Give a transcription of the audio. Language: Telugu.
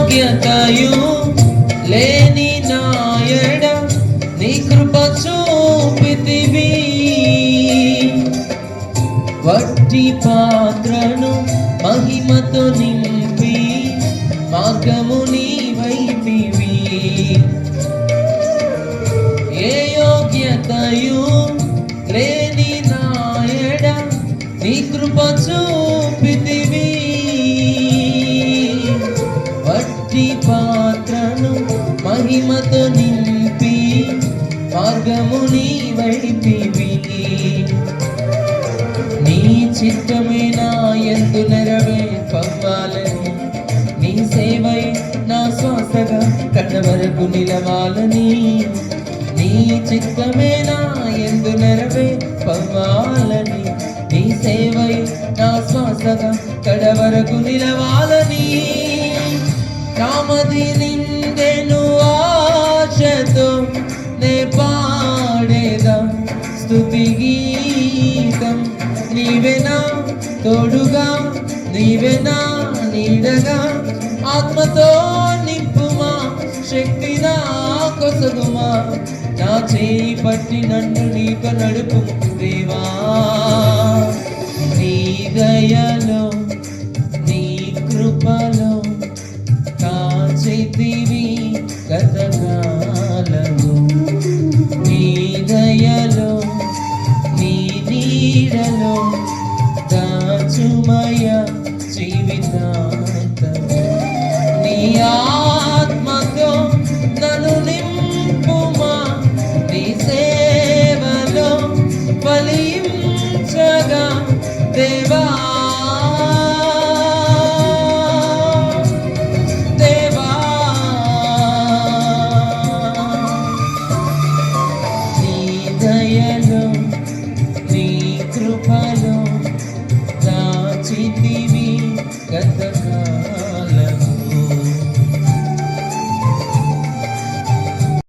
యోగ్యతయు లేని నాయడ నీ కృప చూపితివి. వట్టి పాత్రను మహిమతో నింపి మార్గము నీ వైపివి. ఏ యోగ్యతయు లేని నాయడ నీ కృప చూపితివి. వట్టి పాత్రను మహిమతో నింపి మార్గము నీ వైపివి. నీ చిత్తమే నా యందు నెరవేర్పవ్వాలని, నీ సేవై నా శ్వాసగా కడ వరకు నిలవాలని. నీ చిత్తమే నా యందు నెరవేర్పవ్వాలని, నీ సేవై నా శ్వాసగా కడ వరకు నిలవాలని. నామది నిండెను ఆశతో నే పాడేదా స్తుతి గీతం. నీవేనా తోడుగా, నీవేనా నీడగా, ఆత్మతో నింపుమా, శక్తి నా కొసగుమా. నా చేయి పట్టి నన్ను నీకు నడుపు దేవా. నీ దయలో నీ కృపలో